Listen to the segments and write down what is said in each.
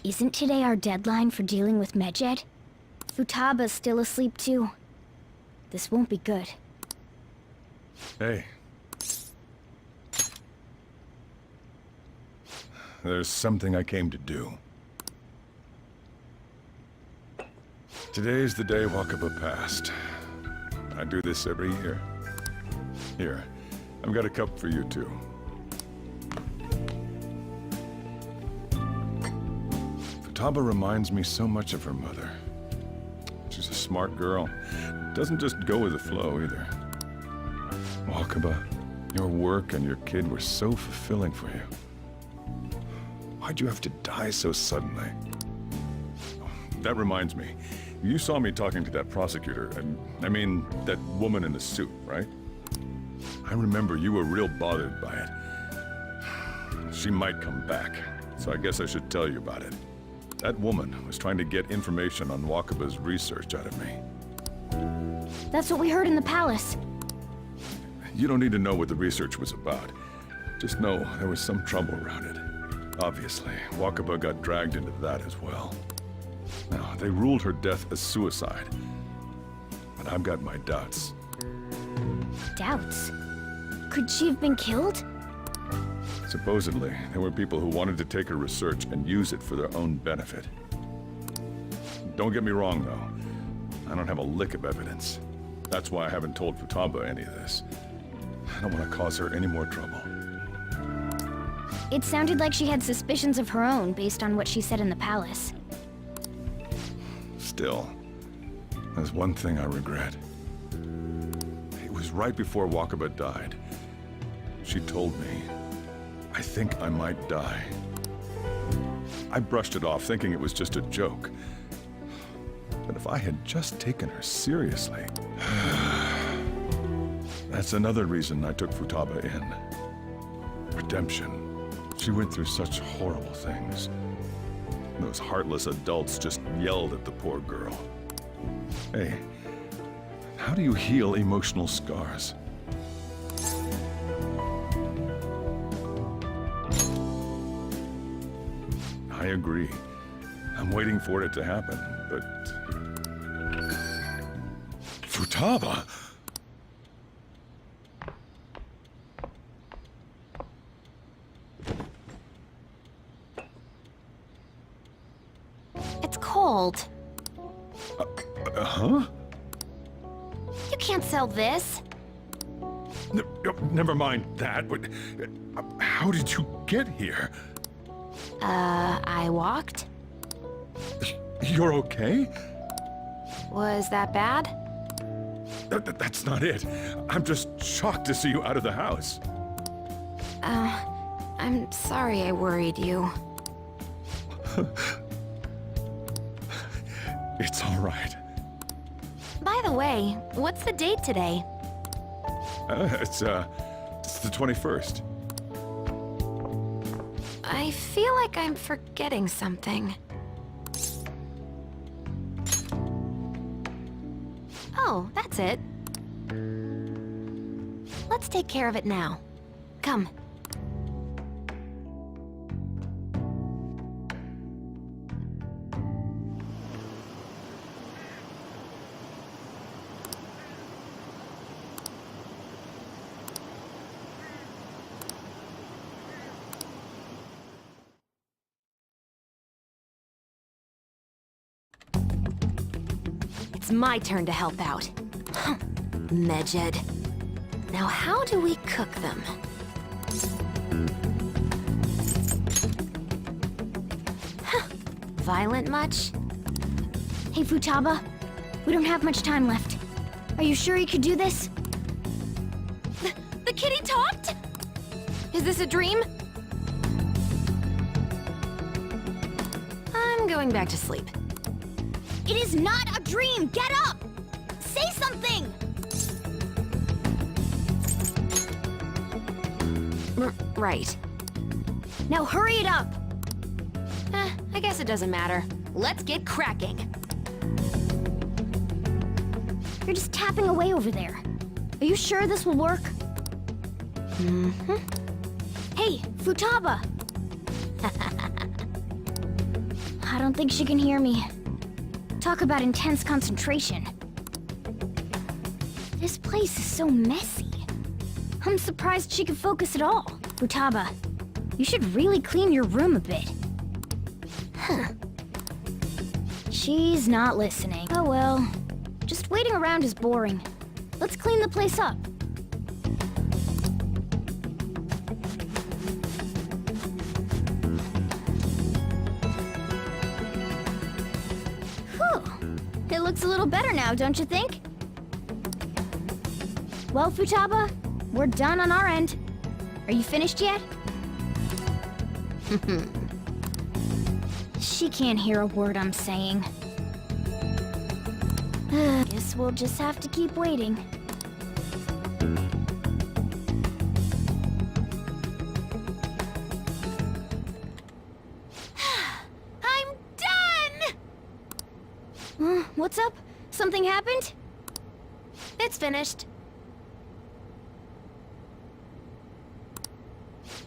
Isn't today our deadline for dealing with Medjed? Futaba's still asleep too. This won't be good. Hey. There's something I came to do. Today's the day Wakaba passed. I do this every year. Here, I've got a cup for you too. Futaba reminds me so much of her mother. She's a smart girl. Doesn't just go with the flow either. Wakaba, your work and your kid were so fulfilling for you. Why'd you have to die so suddenly? That reminds me. You saw me talking to that prosecutor, and I mean, that woman in the suit, right? I remember you were real bothered by it. She might come back, so I guess I should tell you about it. That woman was trying to get information on Wakaba's research out of me. That's what we heard in the palace. You don't need to know what the research was about. Just know there was some trouble around it. Obviously, Wakaba got dragged into that as well. Now, they ruled her death as suicide. But I've got my doubts. Doubts? Could she have been killed? Supposedly, there were people who wanted to take her research and use it for their own benefit. Don't get me wrong, though. I don't have a lick of evidence. That's why I haven't told Futaba any of this. I don't want to cause her any more trouble. It sounded like she had suspicions of her own based on what she said in the palace. Still, there's one thing I regret. It was right before Wakaba died. She told me, I think I might die. I brushed it off, thinking it was just a joke. But if I had just taken her seriously... That's another reason I took Futaba in. Redemption. She went through such horrible things. Those heartless adults just yelled at the poor girl. Hey, how do you heal emotional scars? I agree. I'm waiting for it to happen, but... Futaba! It's cold. Huh? You can't sell this. Never mind that, but... how did you get here? I walked? You're okay? Was that bad? That's not it. I'm just shocked to see you out of the house. I'm sorry I worried you. It's all right. By the way, what's the date today? It's the 21st. I feel like I'm forgetting something. Oh, that's it. Let's take care of it now. Come. It's my turn to help out. Medjed. Now how do we cook them? Violent much? Hey, Futaba. We don't have much time left. Are you sure you could do this? The kitty talked? Is this a dream? I'm going back to sleep. It is not a dream! Get up! Say something! Right. Now hurry it up! I guess it doesn't matter. Let's get cracking. You're just tapping away over there. Are you sure this will work? Hey, Futaba! I don't think she can hear me. Talk about intense concentration. This place is so messy. I'm surprised she can focus at all. Futaba, you should really clean your room a bit. Huh. She's not listening. Oh well. Just waiting around is boring. Let's clean the place up. It looks a little better now, don't you think? Well, Futaba, we're done on our end. Are you finished yet? She can't hear a word I'm saying. Guess we'll just have to keep waiting. What's up? Something happened? It's finished.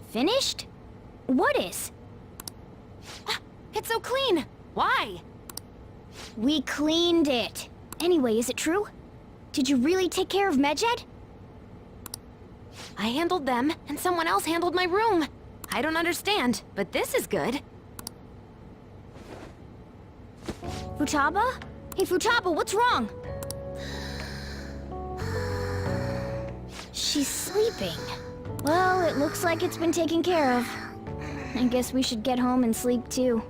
Finished? What is? It's so clean! Why? We cleaned it. Anyway, is it true? Did you really take care of Medjed? I handled them, and someone else handled my room. I don't understand, but this is good. Futaba? Hey, Futaba, what's wrong? She's sleeping. Well, it looks like it's been taken care of. I guess we should get home and sleep too.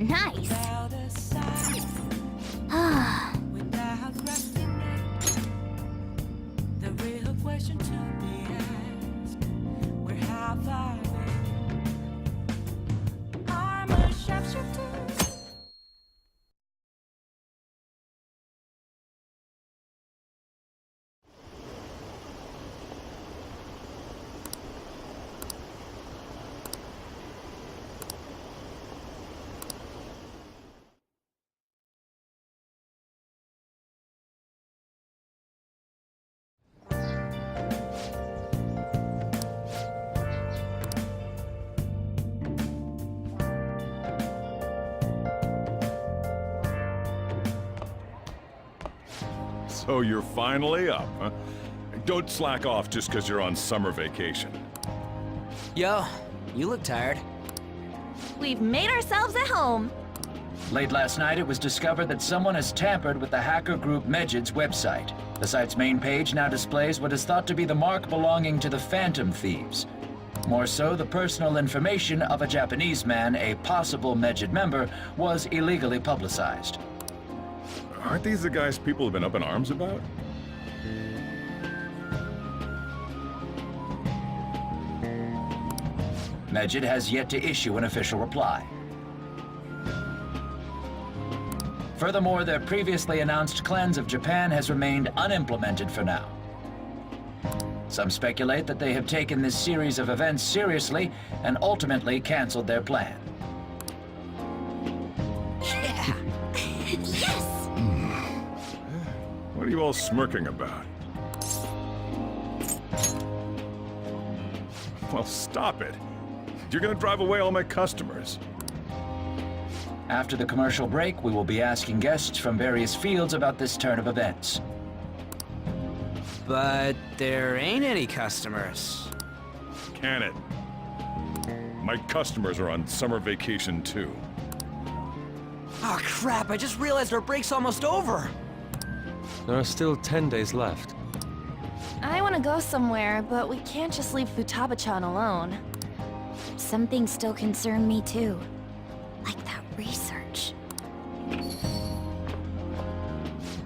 Nice. The real question to be asked, where have I been? I'm a sharpshooter. So you're finally up, huh? Don't slack off just because you're on summer vacation. Yo, you look tired. We've made ourselves at home. Late last night, it was discovered that someone has tampered with the hacker group Medjed's website. The site's main page now displays what is thought to be the mark belonging to the Phantom Thieves. More so, the personal information of a Japanese man, a possible Medjed member, was illegally publicized. Aren't these the guys people have been up in arms about? Medjed has yet to issue an official reply. Furthermore, their previously announced cleanse of Japan has remained unimplemented for now. Some speculate that they have taken this series of events seriously and ultimately canceled their plan. Yeah. Yes! What are you all smirking about? Well, stop it. You're gonna drive away all my customers. After the commercial break, we will be asking guests from various fields about this turn of events. But there ain't any customers. Can it? My customers are on summer vacation too. Oh crap, I just realized our break's almost over. There are still 10 days left. I want to go somewhere, but we can't just leave Futaba-chan alone. Some things still concern me too. Like that research.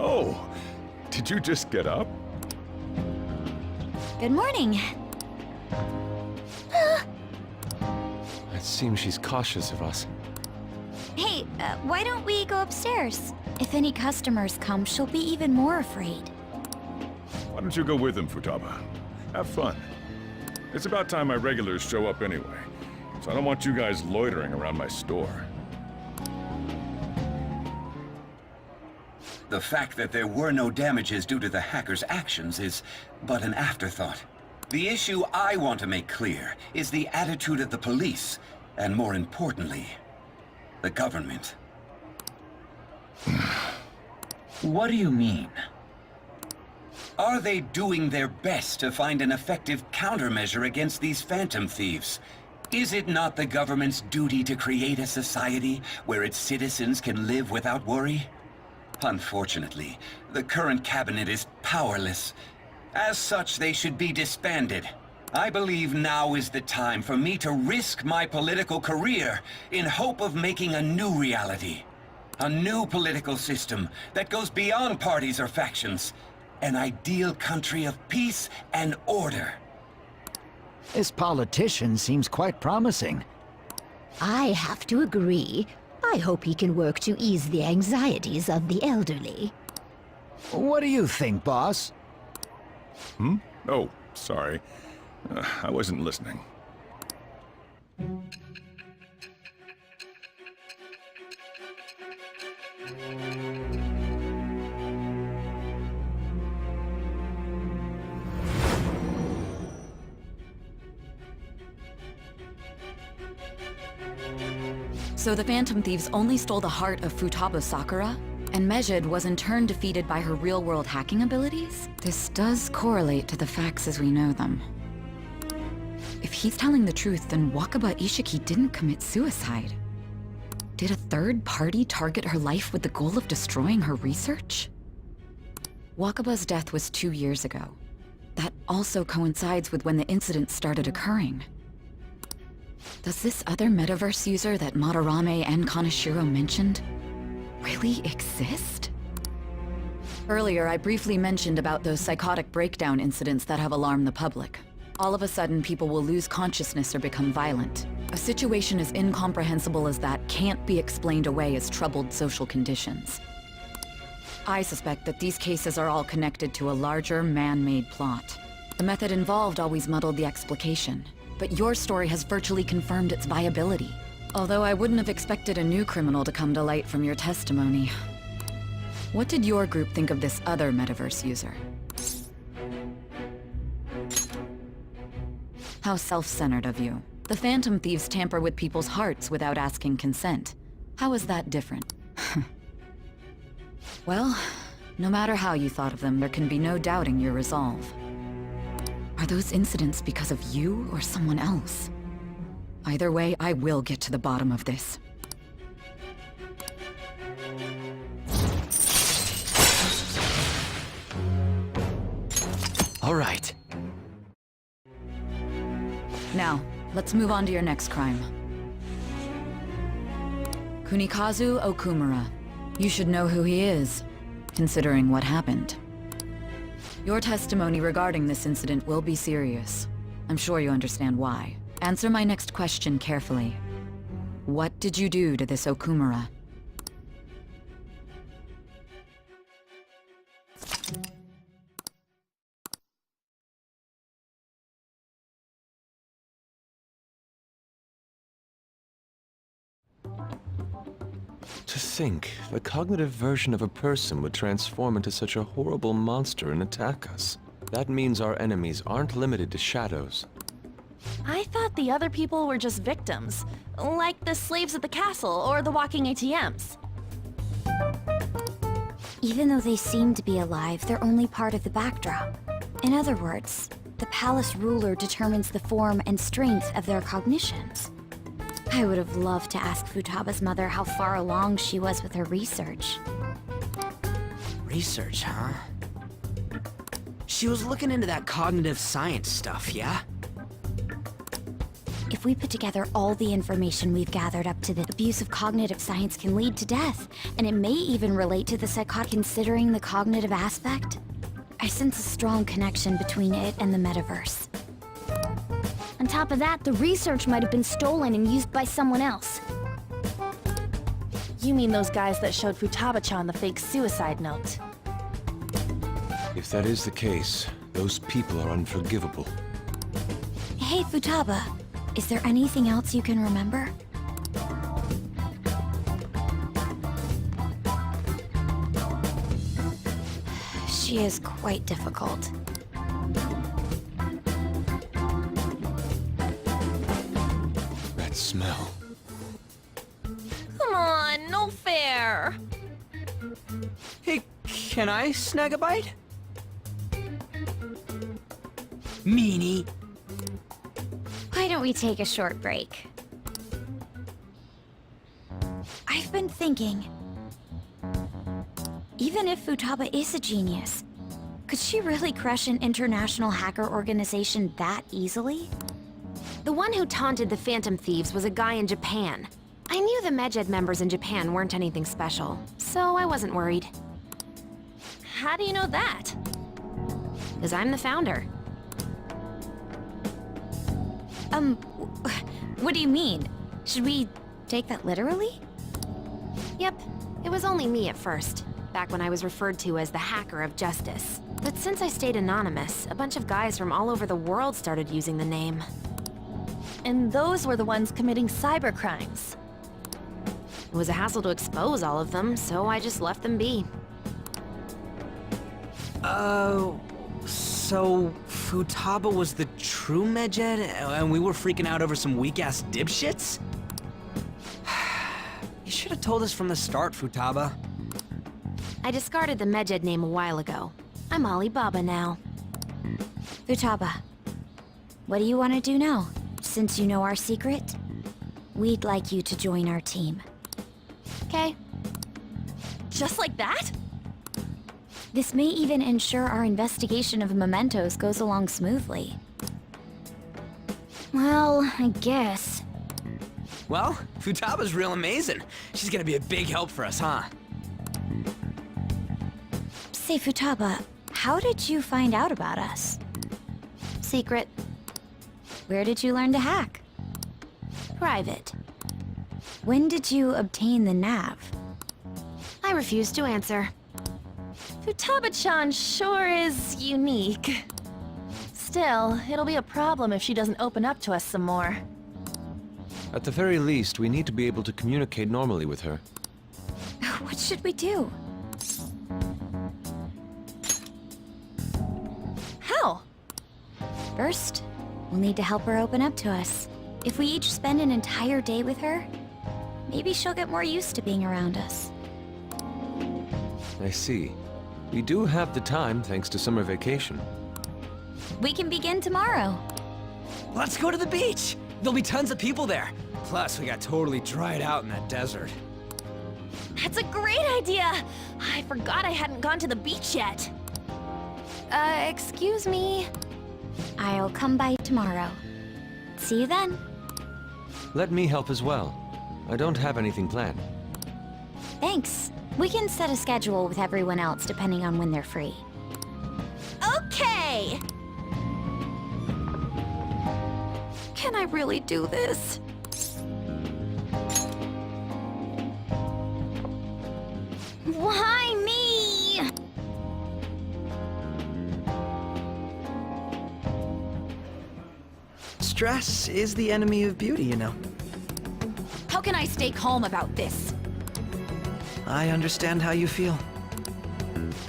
Oh, did you just get up? Good morning. It seems she's cautious of us. Hey, why don't we go upstairs? If any customers come, she'll be even more afraid. Why don't you go with them, Futaba? Have fun. It's about time my regulars show up anyway, so I don't want you guys loitering around my store. The fact that there were no damages due to the hacker's actions is but an afterthought. The issue I want to make clear is the attitude of the police, and more importantly, the government. What do you mean? Are they doing their best to find an effective countermeasure against these phantom thieves? Is it not the government's duty to create a society where its citizens can live without worry? Unfortunately, the current cabinet is powerless. As such, they should be disbanded. I believe now is the time for me to risk my political career in hope of making a new reality. A new political system that goes beyond parties or factions. An ideal country of peace and order. This politician seems quite promising. I have to agree. I hope he can work to ease the anxieties of the elderly. What do you think, boss? Oh, sorry. I wasn't listening. So the Phantom Thieves only stole the heart of Futaba Sakura? And Mejid was in turn defeated by her real-world hacking abilities? This does correlate to the facts as we know them. If he's telling the truth, then Wakaba Ishiki didn't commit suicide. Did a third party target her life with the goal of destroying her research? Wakaba's death was 2 years ago. That also coincides with when the incident started occurring. Does this other metaverse user that Madarame and Kaneshiro mentioned really exist? Earlier, I briefly mentioned about those psychotic breakdown incidents that have alarmed the public. All of a sudden, people will lose consciousness or become violent. A situation as incomprehensible as that can't be explained away as troubled social conditions. I suspect that these cases are all connected to a larger, man-made plot. The method involved always muddled the explication, but your story has virtually confirmed its viability. Although I wouldn't have expected a new criminal to come to light from your testimony. What did your group think of this other metaverse user? How self-centered of you. The Phantom Thieves tamper with people's hearts without asking consent. How is that different? Well, no matter how you thought of them, there can be no doubting your resolve. Are those incidents because of you or someone else? Either way, I will get to the bottom of this. All right. Now, let's move on to your next crime. Kunikazu Okumura. You should know who he is, considering what happened. Your testimony regarding this incident will be serious. I'm sure you understand why. Answer my next question carefully. What did you do to this Okumura? To think, the cognitive version of a person would transform into such a horrible monster and attack us. That means our enemies aren't limited to shadows. I thought the other people were just victims, like the slaves at the castle or the walking ATMs. Even though they seem to be alive, they're only part of the backdrop. In other words, the palace ruler determines the form and strength of their cognitions. I would have loved to ask Futaba's mother how far along she was with her research. Research, huh? She was looking into that cognitive science stuff, yeah? If we put together all the information we've gathered up to the abuse of cognitive science can lead to death, and it may even relate to the psychotic. Considering the cognitive aspect, I sense a strong connection between it and the metaverse. On top of that, the research might have been stolen and used by someone else. You mean those guys that showed Futaba-chan the fake suicide note? If that is the case, those people are unforgivable. Hey, Futaba, is there anything else you can remember? She is quite difficult. That smell. Come on, no fair! Hey, can I snag a bite? Meanie. Why don't we take a short break? I've been thinking, even if Futaba is a genius, could she really crush an international hacker organization that easily? The one who taunted the Phantom Thieves was a guy in Japan. I knew the Medjed members in Japan weren't anything special, so I wasn't worried. How do you know that? Because I'm the founder. What do you mean? Should we take that literally? Yep, it was only me at first, back when I was referred to as the Hacker of Justice. But since I stayed anonymous, a bunch of guys from all over the world started using the name. And those were the ones committing cybercrimes. It was a hassle to expose all of them, so I just left them be. So Futaba was the true Medjed, and we were freaking out over some weak-ass dipshits? You should have told us from the start, Futaba. I discarded the Medjed name a while ago. I'm Alibaba now. Futaba, what do you want to do now? Since you know our secret, we'd like you to join our team. Okay. Just like that? This may even ensure our investigation of mementos goes along smoothly. Well, I guess. Well, Futaba's real amazing. She's gonna be a big help for us, huh? Say, Futaba, how did you find out about us? Secret. Where did you learn to hack? Private. When did you obtain the nav? I refuse to answer. Futaba-chan sure is unique. Still, it'll be a problem if she doesn't open up to us some more. At the very least, we need to be able to communicate normally with her. What should we do? How? First, we'll need to help her open up to us. If we each spend an entire day with her, maybe she'll get more used to being around us. I see. We do have the time thanks to summer vacation. We can begin tomorrow. Let's go to the beach! There'll be tons of people there. Plus, we got totally dried out in that desert. That's a great idea! I forgot I hadn't gone to the beach yet. Excuse me? I'll come by tomorrow. See you then. Let me help as well. I don't have anything planned. Thanks. We can set a schedule with everyone else depending on when they're free. Okay! Can I really do this? Why me? Stress is the enemy of beauty, you know. How can I stay calm about this? I understand how you feel.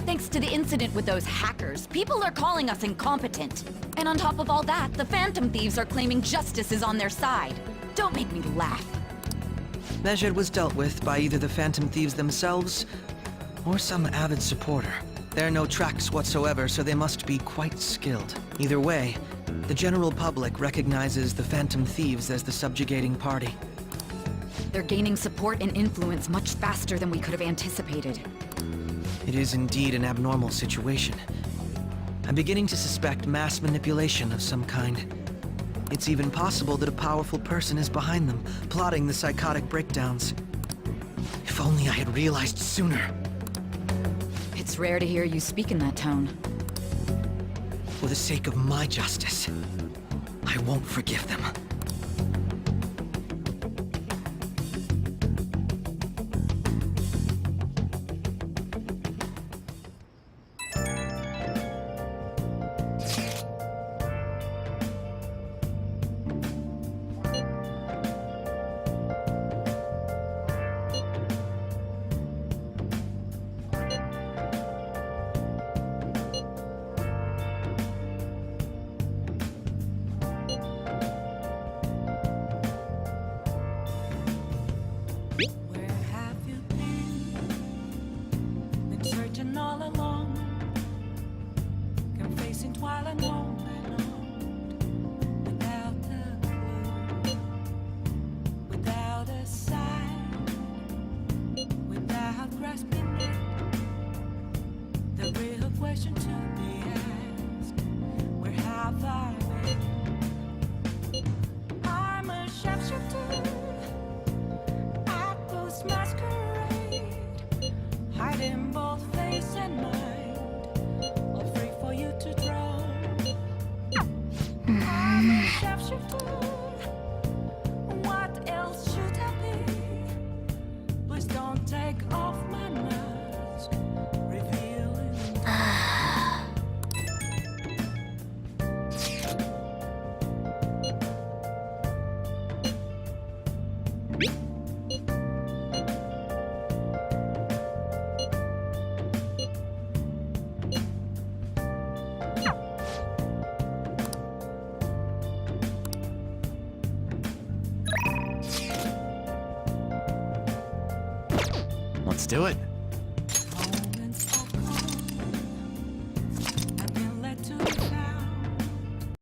Thanks to the incident with those hackers, people are calling us incompetent. And on top of all that, the Phantom Thieves are claiming justice is on their side. Don't make me laugh. Medjed was dealt with by either the Phantom Thieves themselves or some avid supporter. There are no tracks whatsoever, so they must be quite skilled. Either way, the general public recognizes the Phantom Thieves as the subjugating party. They're gaining support and influence much faster than we could have anticipated. It is indeed an abnormal situation. I'm beginning to suspect mass manipulation of some kind. It's even possible that a powerful person is behind them, plotting the psychotic breakdowns. If only I had realized sooner. It's rare to hear you speak in that tone. For the sake of my justice, I won't forgive them. Where have you been searching all along, confessing twilight on and on, without a clue, without a sign, without grasping it. The real question to be asked: where have I been? I'm a sharpshooter. Masquerade, hiding both face and mind, all free for you to draw. I'm a sharpshooter. What else should I be? Please don't take off my mask, revealing. Let's do it.